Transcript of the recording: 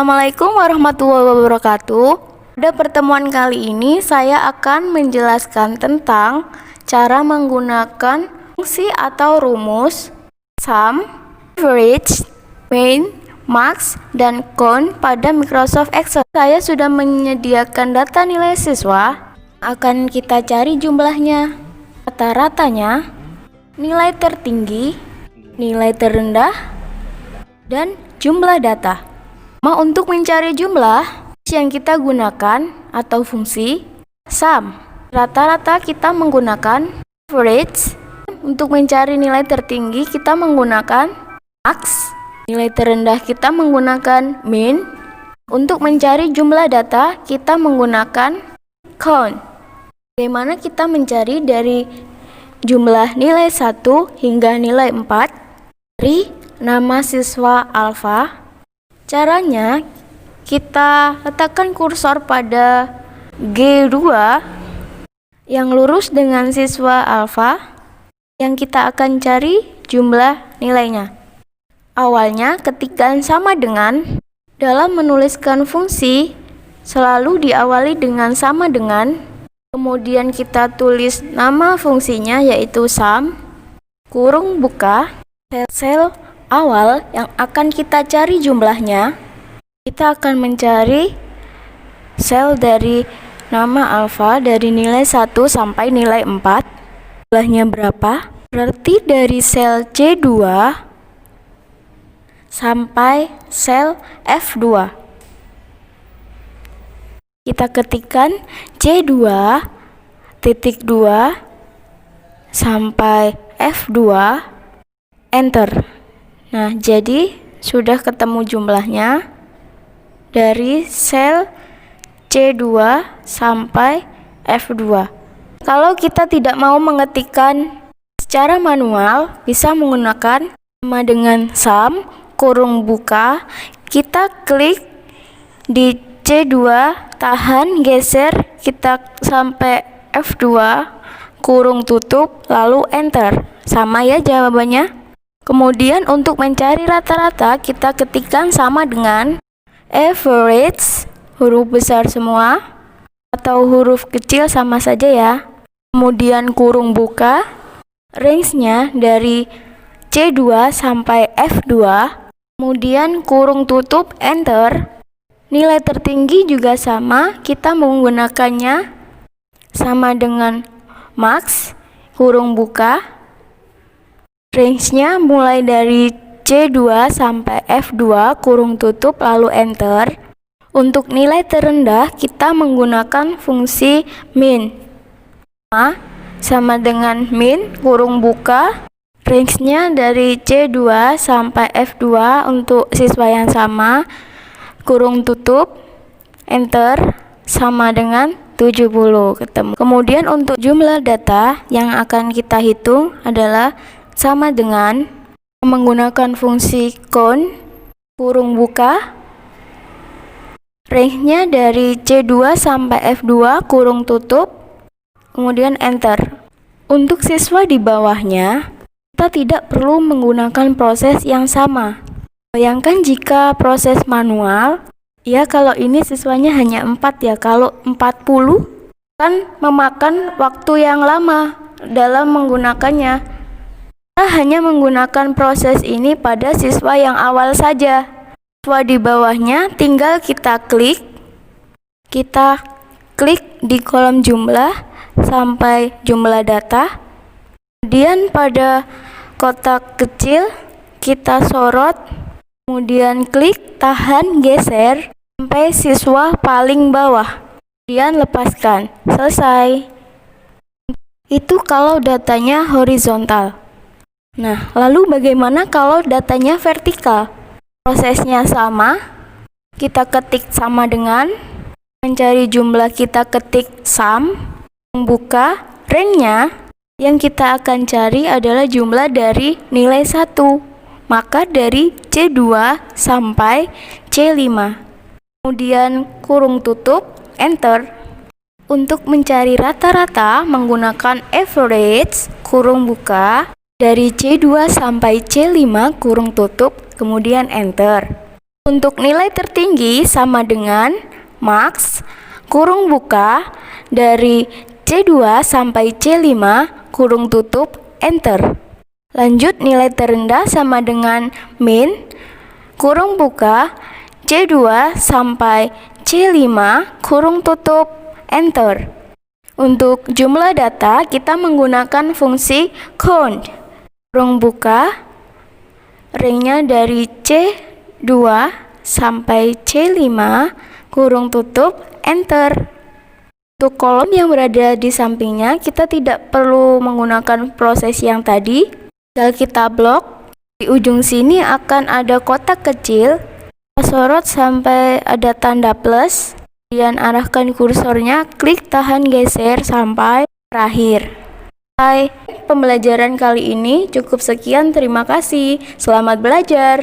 Assalamualaikum warahmatullahi wabarakatuh. Pada pertemuan kali ini saya akan menjelaskan tentang cara menggunakan fungsi atau rumus sum, average, mean, max, dan count pada Microsoft Excel. Saya sudah menyediakan data nilai siswa. Akan kita cari jumlahnya, rata-ratanya, nilai tertinggi, nilai terendah, dan jumlah data. Untuk mencari jumlah yang kita gunakan atau fungsi sum, rata-rata kita menggunakan average. Untuk mencari nilai tertinggi kita menggunakan max, nilai terendah kita menggunakan mean. Untuk mencari jumlah data kita menggunakan count. Bagaimana kita mencari dari jumlah nilai 1 hingga nilai 4 dari nama siswa alfa? Caranya, kita letakkan kursor pada G2 yang lurus dengan siswa alfa yang kita akan cari jumlah nilainya. Awalnya, ketikkan sama dengan. Dalam menuliskan fungsi, selalu diawali dengan sama dengan. Kemudian kita tulis nama fungsinya yaitu sum, kurung buka, sel awal yang akan kita cari jumlahnya. Kita akan mencari sel dari nama alfa dari nilai 1 sampai nilai 4. Jumlahnya berapa? Berarti dari sel C2 sampai sel F2. Kita ketikkan C2 titik 2 sampai F2, enter. Nah, jadi sudah ketemu jumlahnya dari sel C2 sampai F2. Kalau kita tidak mau mengetikkan secara manual, bisa menggunakan sama dengan sum, kurung buka, kita klik di C2, tahan, geser, kita sampai F2, kurung tutup, lalu enter. Sama ya jawabannya. Kemudian untuk mencari rata-rata kita ketikkan sama dengan average, huruf besar semua atau huruf kecil sama saja ya. Kemudian kurung buka, range-nya dari C2 sampai F2, kemudian kurung tutup, enter. Nilai tertinggi juga sama, kita menggunakannya sama dengan max, kurung buka, range-nya mulai dari C2 sampai F2, kurung tutup, lalu enter. Untuk nilai terendah, kita menggunakan fungsi min. Sama dengan min, kurung buka, range-nya dari C2 sampai F2 untuk siswa yang sama, kurung tutup, enter, sama dengan 70 ketemu. Kemudian untuk jumlah data yang akan kita hitung adalah sama dengan menggunakan fungsi count, kurung buka, range-nya dari C2 sampai F2, kurung tutup, kemudian enter. Untuk siswa di bawahnya, kita tidak perlu menggunakan proses yang sama. Bayangkan jika proses manual, ya kalau ini siswanya hanya 4 ya, kalau 40 kan memakan waktu yang lama dalam menggunakannya. Kita hanya menggunakan proses ini pada siswa yang awal saja. Siswa di bawahnya tinggal kita klik di kolom jumlah sampai jumlah data. Kemudian pada kotak kecil kita sorot, kemudian klik, tahan, geser sampai siswa paling bawah. Kemudian lepaskan. Selesai. Itu kalau datanya horizontal. Nah, lalu bagaimana kalau datanya vertikal? Prosesnya sama. Kita ketik sama dengan, mencari jumlah kita ketik sum, membuka, range-nya yang kita akan cari adalah jumlah dari nilai 1. Maka dari C2 sampai C5. Kemudian kurung tutup, enter. Untuk mencari rata-rata menggunakan average, kurung buka, dari C2 sampai C5, kurung tutup, kemudian enter. Untuk nilai tertinggi sama dengan max kurung buka dari C2 sampai C5 kurung tutup enter. Lanjut, nilai terendah sama dengan min kurung buka C2 sampai C5 kurung tutup enter. Untuk jumlah data kita menggunakan fungsi count. Kurung buka ringnya dari C2 sampai C5 kurung tutup enter. Untuk kolom yang berada di sampingnya kita tidak perlu menggunakan proses yang tadi. Tinggal kita blok. Di ujung sini akan ada kotak kecil, sorot sampai ada tanda plus, kemudian arahkan kursornya, klik tahan geser sampai terakhir. Pembelajaran kali ini cukup sekian, terima kasih. Selamat belajar.